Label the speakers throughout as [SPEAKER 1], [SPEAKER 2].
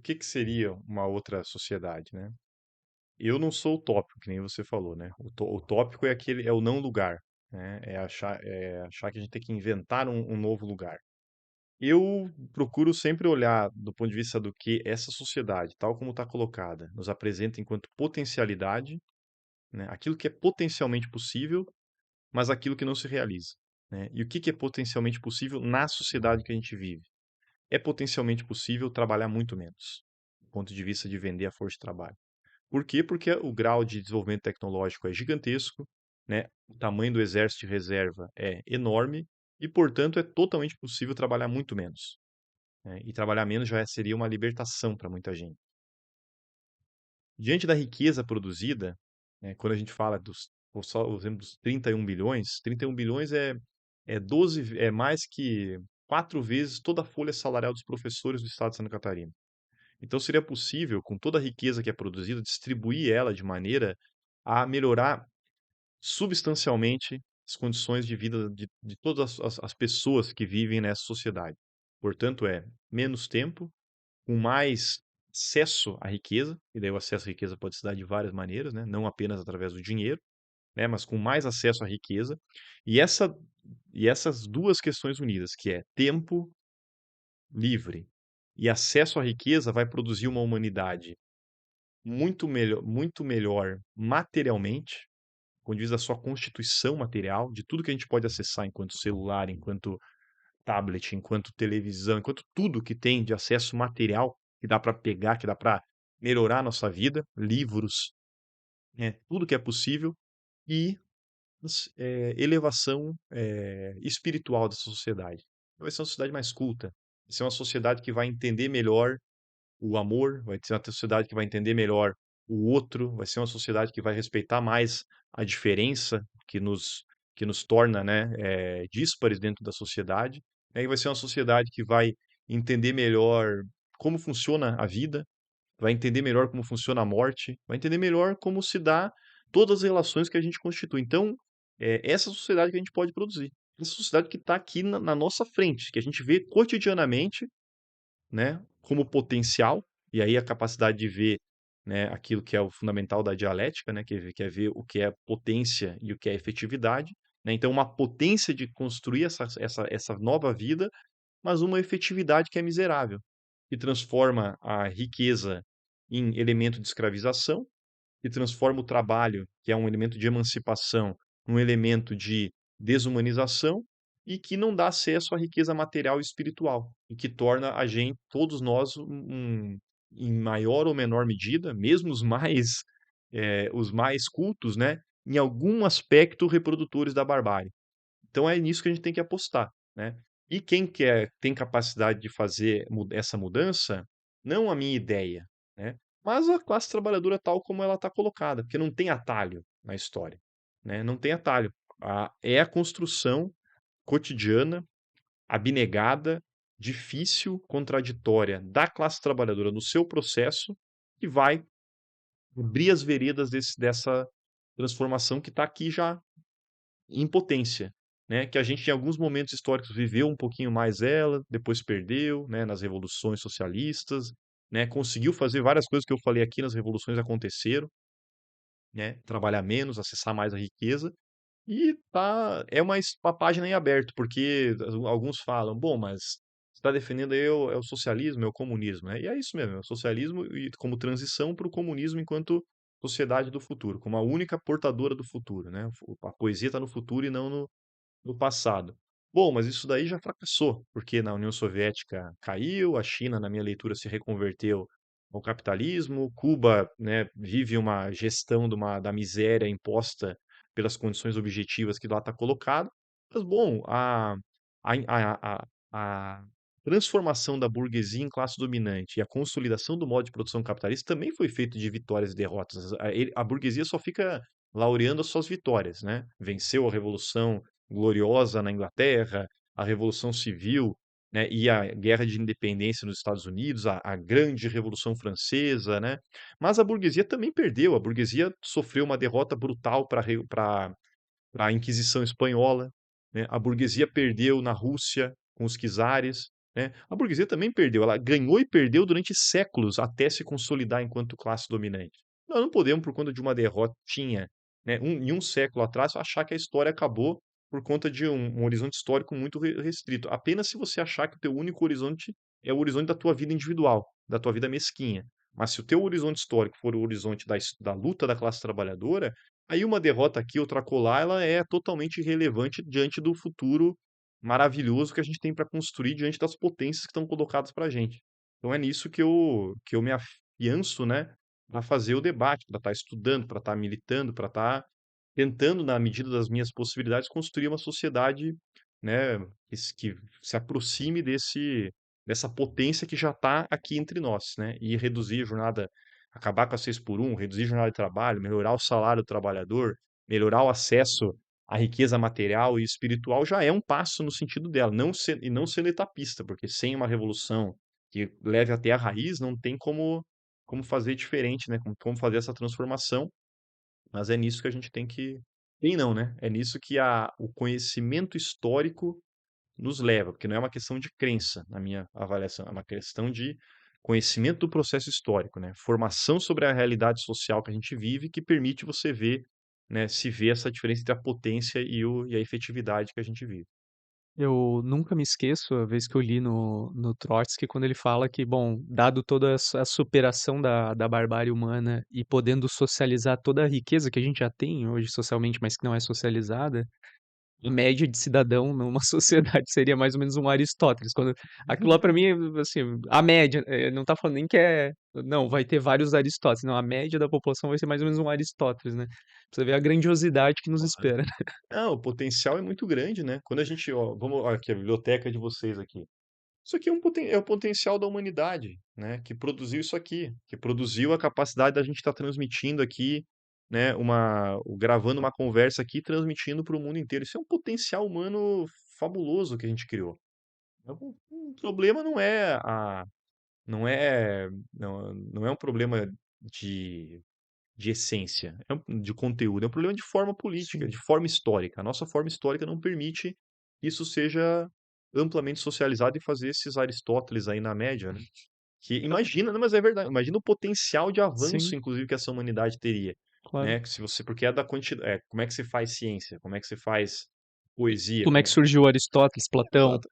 [SPEAKER 1] O que que seria uma outra sociedade, né? Eu não sou utópico, que nem você falou, né? Utópico é aquele, é o não lugar, né? É achar que a gente tem que inventar um novo lugar. Eu procuro sempre olhar do ponto de vista do que essa sociedade, tal como está colocada, nos apresenta enquanto potencialidade, né? Aquilo que é potencialmente possível, mas aquilo que não se realiza, né? E o que que é potencialmente possível na sociedade que a gente vive? É potencialmente possível trabalhar muito menos, do ponto de vista de vender a força de trabalho. Por quê? Porque o grau de desenvolvimento tecnológico é gigantesco, né? O tamanho do exército de reserva é enorme e, portanto, é totalmente possível trabalhar muito menos, né? E trabalhar menos já seria uma libertação para muita gente. Diante da riqueza produzida, né, quando a gente fala só o exemplo dos 31 bilhões, 31 bilhões é mais que 4 vezes toda a folha salarial dos professores do estado de Santa Catarina. Então seria possível, com toda a riqueza que é produzida, distribuir ela de maneira a melhorar substancialmente as condições de vida de todas as pessoas que vivem nessa sociedade. Portanto, é menos tempo, com mais acesso à riqueza, e daí o acesso à riqueza pode se dar de várias maneiras, né? Não apenas através do dinheiro, né? Mas com mais acesso à riqueza. E, essa, e essas duas questões unidas, que é tempo livre e acesso à riqueza, vai produzir uma humanidade muito melhor materialmente, com vista da sua constituição material, de tudo que a gente pode acessar enquanto celular, enquanto tablet, enquanto televisão, enquanto tudo que tem de acesso material, que dá para pegar, que dá para melhorar a nossa vida, livros, né, tudo que é possível, e elevação espiritual dessa sociedade. Vai ser uma sociedade mais culta, vai ser uma sociedade que vai entender melhor o amor, vai ser uma sociedade que vai entender melhor o outro, vai ser uma sociedade que vai respeitar mais a diferença que nos torna, né, díspares dentro da sociedade, né, e vai ser uma sociedade que vai entender melhor como funciona a vida, vai entender melhor como funciona a morte, vai entender melhor como se dá todas as relações que a gente constitui. Então, é essa sociedade que a gente pode produzir. Essa sociedade que está aqui na nossa frente, que a gente vê cotidianamente, né, como potencial, e aí a capacidade de ver, né, aquilo que é o fundamental da dialética, né, que é ver o que é potência e o que é efetividade, né? Então uma potência de construir essa nova vida, mas uma efetividade que é miserável, que transforma a riqueza em elemento de escravização, que transforma o trabalho, que é um elemento de emancipação, num elemento de desumanização e que não dá acesso à riqueza material e espiritual, e que torna a gente, todos nós, em maior ou menor medida, mesmo os mais cultos, né, em algum aspecto reprodutores da barbárie. Então é nisso que a gente tem que apostar, né? E quem tem capacidade de fazer essa mudança, não a minha ideia, né? Mas a classe trabalhadora tal como ela está colocada, porque não tem atalho na história, né? Não tem atalho. É a construção cotidiana, abnegada, difícil, contraditória da classe trabalhadora no seu processo que vai abrir as veredas dessa transformação que está aqui já em potência, né? Que a gente em alguns momentos históricos viveu um pouquinho mais ela, depois perdeu, né? Nas revoluções socialistas, né? Conseguiu fazer várias coisas que eu falei aqui nas revoluções aconteceram, né? Trabalhar menos, acessar mais a riqueza e é uma página em aberto, porque alguns falam, bom, mas você está defendendo aí o socialismo, é o comunismo, né? E é isso mesmo, é o socialismo e como transição para o comunismo enquanto sociedade do futuro, como a única portadora do futuro, né? A poesia está no futuro e não no passado. Bom, mas isso daí já fracassou, porque na União Soviética caiu, a China, na minha leitura, se reconverteu ao capitalismo, Cuba, né, vive uma gestão da miséria imposta pelas condições objetivas que lá está colocado. Mas, bom, a transformação da burguesia em classe dominante e a consolidação do modo de produção capitalista também foi feito de vitórias e derrotas. A burguesia só fica laureando as suas vitórias, né? Venceu a Revolução Gloriosa na Inglaterra, a Revolução Civil, né, e a Guerra de Independência nos Estados Unidos, a Grande Revolução Francesa, né? Mas a burguesia também perdeu. A burguesia sofreu uma derrota brutal para a Inquisição Espanhola, né? A burguesia perdeu na Rússia com os czares. né. A burguesia também perdeu, ela ganhou e perdeu durante séculos até se consolidar enquanto classe dominante. Nós não podemos, por conta de uma derrotinha, né, em um século atrás, achar que a história acabou por conta de um horizonte histórico muito restrito. Apenas se você achar que o teu único horizonte é o horizonte da tua vida individual, da tua vida mesquinha. Mas se o teu horizonte histórico for o horizonte da luta da classe trabalhadora, aí uma derrota aqui, outra acolá, ela é totalmente irrelevante diante do futuro maravilhoso que a gente tem para construir diante das potências que estão colocadas para a gente. Então é nisso que eu me afianço, né, para fazer o debate, para estar estudando, para estar militando, para estar tentando, na medida das minhas possibilidades, construir uma sociedade, né, que se aproxime dessa potência que já está aqui entre nós, né, e reduzir a jornada, acabar com a 6 por 1, reduzir a jornada de trabalho, melhorar o salário do trabalhador, melhorar o acesso à riqueza material e espiritual já é um passo no sentido dela, não sendo etapista, porque sem uma revolução que leve até a raiz, não tem como fazer diferente, né, como fazer essa transformação, mas é nisso que a gente tem não, né, é nisso que o conhecimento histórico nos leva, porque não é uma questão de crença, na minha avaliação, é uma questão de conhecimento do processo histórico, né, formação sobre a realidade social que a gente vive, que permite você ver, né, se ver essa diferença entre a potência e a efetividade que a gente vive.
[SPEAKER 2] Eu nunca me esqueço a vez que eu li no Trotsky, quando ele fala que, bom, dado toda essa superação da barbárie humana e podendo socializar toda a riqueza que a gente já tem hoje socialmente, mas que não é socializada, a média de cidadão numa sociedade seria mais ou menos um Aristóteles, quando aquilo lá pra mim, assim, a média, não tá falando nem que não, vai ter vários Aristóteles, não, a média da população vai ser mais ou menos um Aristóteles, né. Pra você ver a grandiosidade que nos
[SPEAKER 1] Claro.
[SPEAKER 2] espera.
[SPEAKER 1] Não, o potencial é muito grande, né, quando a gente vamos ó, aqui a biblioteca de vocês aqui. Isso aqui é o potencial da humanidade, né, que produziu isso aqui, que produziu a capacidade da gente estar transmitindo aqui, né, gravando uma conversa aqui e transmitindo para o mundo inteiro. Isso é um potencial humano fabuloso que a gente criou. O problema não é um problema de de essência, de conteúdo, é um problema de forma política, de
[SPEAKER 2] Sim.
[SPEAKER 1] forma histórica. A nossa forma histórica não permite que isso seja amplamente socializado e fazer esses Aristóteles aí na média, né. Que imagina, não, mas é verdade, imagina o potencial de avanço,
[SPEAKER 2] Sim,
[SPEAKER 1] inclusive, que essa humanidade teria,
[SPEAKER 2] claro.
[SPEAKER 1] né, que se você porque é da quantidade, como é que se faz ciência, como é que se faz poesia,
[SPEAKER 2] Como é que
[SPEAKER 1] como
[SPEAKER 2] surgiu Aristóteles, Platão,
[SPEAKER 1] exato,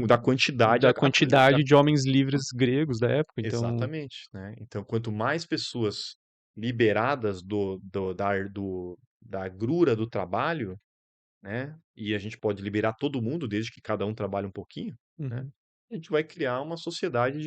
[SPEAKER 1] da quantidade
[SPEAKER 2] da
[SPEAKER 1] da
[SPEAKER 2] quantidade de homens livres gregos da época, então
[SPEAKER 1] exatamente, né. Então, quanto mais pessoas liberadas da agrura do trabalho, né, e a gente pode liberar todo mundo, desde que cada um trabalhe um pouquinho, né,
[SPEAKER 2] uhum,
[SPEAKER 1] a gente vai criar uma sociedade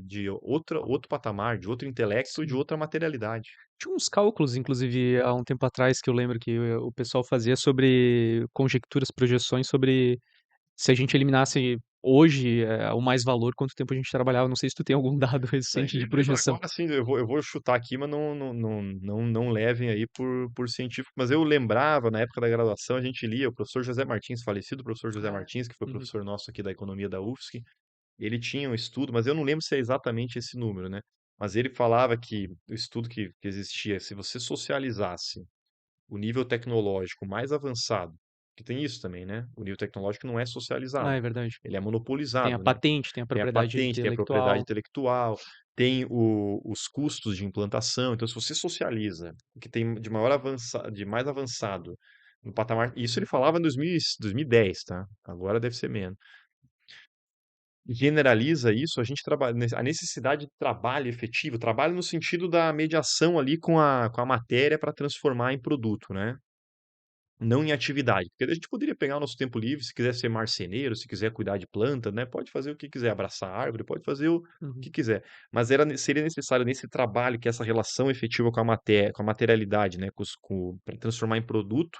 [SPEAKER 1] de outro patamar, de outro intelecto, de
[SPEAKER 2] sim.
[SPEAKER 1] outra materialidade.
[SPEAKER 2] Tinha uns cálculos, inclusive, há um tempo atrás, que eu lembro que o pessoal fazia sobre conjecturas, projeções sobre se a gente eliminasse hoje, o mais valor, quanto tempo a gente trabalhava. Não sei se tu tem algum dado
[SPEAKER 1] Né,
[SPEAKER 2] recente de
[SPEAKER 1] mas
[SPEAKER 2] projeção.
[SPEAKER 1] agora sim, eu vou chutar aqui, mas não levem aí por científico, mas eu lembrava, na época da graduação, a gente lia o professor José Martins, falecido professor José
[SPEAKER 2] Ah,
[SPEAKER 1] Martins, que foi
[SPEAKER 2] uhum.
[SPEAKER 1] professor nosso aqui da economia da UFSC. Ele tinha um estudo, mas eu não lembro se é exatamente esse número, né? Mas ele falava que o estudo que existia, se você socializasse o nível tecnológico mais avançado, que tem isso também, né? O nível tecnológico não é
[SPEAKER 2] Ah,
[SPEAKER 1] socializado,
[SPEAKER 2] é verdade.
[SPEAKER 1] ele é
[SPEAKER 2] Tem a
[SPEAKER 1] monopolizado, né?
[SPEAKER 2] patente, tem a
[SPEAKER 1] Tem a
[SPEAKER 2] propriedade
[SPEAKER 1] patente, tem a propriedade
[SPEAKER 2] intelectual.
[SPEAKER 1] intelectual, tem os custos de implantação. Então, se você socializa o que tem de mais avançado no patamar, isso ele falava em 2010, tá? Agora deve ser menos. Generaliza isso, a gente trabalha a necessidade de trabalho efetivo, trabalho no sentido da mediação ali com a matéria para transformar em produto, né, não em atividade, porque daí a gente poderia pegar o nosso tempo livre, se quiser ser marceneiro, se quiser cuidar de planta, né, pode fazer o que quiser, abraçar árvore, pode fazer o
[SPEAKER 2] Uhum.
[SPEAKER 1] que quiser, mas seria necessário nesse trabalho, que é essa relação efetiva com a materialidade, né, pra transformar em produto,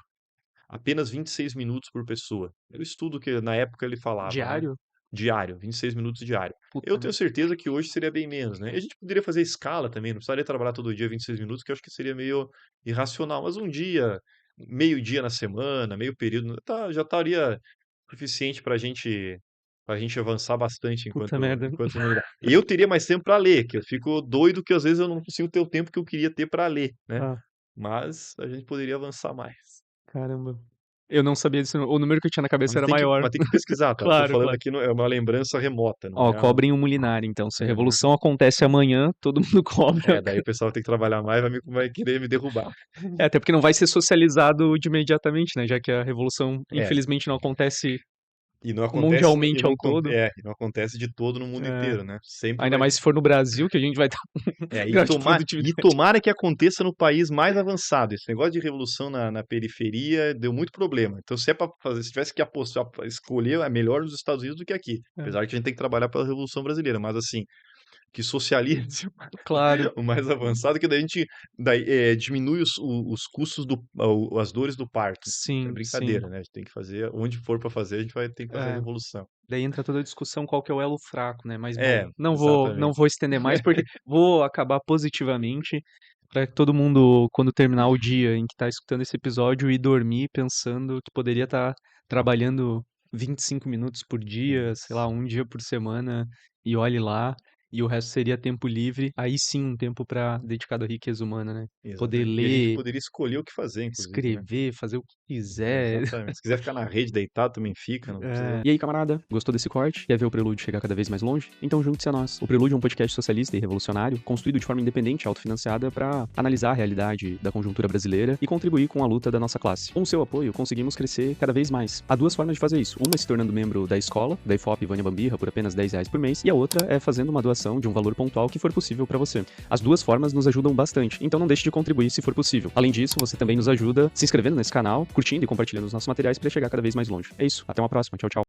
[SPEAKER 1] apenas 26 minutos por pessoa. Era o estudo que na época ele falava, né,
[SPEAKER 2] Diário?
[SPEAKER 1] diário, 26 minutos diário. Eu
[SPEAKER 2] Puta
[SPEAKER 1] tenho
[SPEAKER 2] merda.
[SPEAKER 1] certeza que hoje seria bem menos, né. E a gente poderia fazer escala também, não precisaria trabalhar todo dia 26 minutos, que eu acho que seria meio irracional, mas um dia, meio dia na semana, meio período, já estaria suficiente para gente avançar bastante
[SPEAKER 2] Puta
[SPEAKER 1] enquanto
[SPEAKER 2] merda.
[SPEAKER 1] enquanto humanidade. E eu teria mais tempo para ler, que eu fico doido que às vezes eu não consigo ter o tempo que eu queria ter para ler, né.
[SPEAKER 2] Ah,
[SPEAKER 1] Mas a gente poderia avançar mais.
[SPEAKER 2] caramba. Eu não sabia disso, o número que eu tinha na cabeça era
[SPEAKER 1] Mas
[SPEAKER 2] maior.
[SPEAKER 1] tem que pesquisar, tá? Tô
[SPEAKER 2] Claro,
[SPEAKER 1] falando
[SPEAKER 2] claro.
[SPEAKER 1] aqui, é uma lembrança remota, não
[SPEAKER 2] Ó,
[SPEAKER 1] é algo.
[SPEAKER 2] cobrem o Molinari então, se a
[SPEAKER 1] Aham.
[SPEAKER 2] revolução acontece amanhã, todo mundo cobra.
[SPEAKER 1] Daí o pessoal tem que trabalhar mais, vai querer me derrubar.
[SPEAKER 2] É, até porque não vai ser socializado de imediatamente, né, já que a revolução
[SPEAKER 1] É,
[SPEAKER 2] infelizmente não acontece
[SPEAKER 1] e não acontece,
[SPEAKER 2] mundialmente ao todo.
[SPEAKER 1] e não acontece de todo no mundo
[SPEAKER 2] É,
[SPEAKER 1] inteiro, né? Sempre
[SPEAKER 2] ainda
[SPEAKER 1] vai.
[SPEAKER 2] mais se for no Brasil, que a gente vai estar
[SPEAKER 1] E
[SPEAKER 2] grau de produtividade.
[SPEAKER 1] tomara que aconteça no país mais avançado. Esse negócio de revolução na periferia deu muito problema. Então, se é para fazer, se tivesse que apostar, escolher, é melhor nos Estados Unidos do que aqui.
[SPEAKER 2] É,
[SPEAKER 1] Apesar que a gente tem que trabalhar pela Revolução Brasileira, mas assim, que socialize
[SPEAKER 2] claro.
[SPEAKER 1] o mais avançado, que daí a gente diminui os custos as dores do parto. É
[SPEAKER 2] Sim, sim.
[SPEAKER 1] brincadeira, né? A gente tem que fazer, onde for para fazer, a gente vai ter que fazer a
[SPEAKER 2] É,
[SPEAKER 1] revolução.
[SPEAKER 2] daí entra toda a discussão qual que é o elo fraco, né, mas bom,
[SPEAKER 1] É,
[SPEAKER 2] não
[SPEAKER 1] exatamente.
[SPEAKER 2] vou estender mais, porque vou acabar positivamente, para que todo mundo, quando terminar o dia em que tá escutando esse episódio, ir dormir pensando que poderia estar trabalhando 25 minutos por dia, sei lá,
[SPEAKER 1] Isso.
[SPEAKER 2] um dia por semana, e olhe lá, e o resto seria tempo livre, aí sim um tempo para dedicado à riqueza humana, né. Poder
[SPEAKER 1] Exatamente. E a gente
[SPEAKER 2] ler,
[SPEAKER 1] poderia escolher o que fazer, inclusive, né?
[SPEAKER 2] escrever, fazer o que quiser.
[SPEAKER 1] Exatamente. Se quiser ficar na rede deitado, também fica, não
[SPEAKER 2] É.
[SPEAKER 1] precisa.
[SPEAKER 2] E aí, camarada, gostou desse corte? Quer ver o Prelúdio chegar cada vez mais longe? Então junte-se a nós. O Prelúdio é um podcast socialista e revolucionário, construído de forma independente e autofinanciada para analisar a realidade da conjuntura brasileira e contribuir com a luta da nossa classe. Com o seu apoio, conseguimos crescer cada vez mais. Há duas formas de fazer isso. Uma é se tornando membro da escola, da IFOP Vânia Bambirra, por apenas R$ 10 por mês, e a outra é fazendo uma doação de um valor pontual que for possível para você. As duas formas nos ajudam bastante, então não deixe de contribuir se for possível. Além disso, você também nos ajuda se inscrevendo nesse canal, curtindo e compartilhando os nossos materiais para chegar cada vez mais longe. É isso, até uma próxima, tchau, tchau.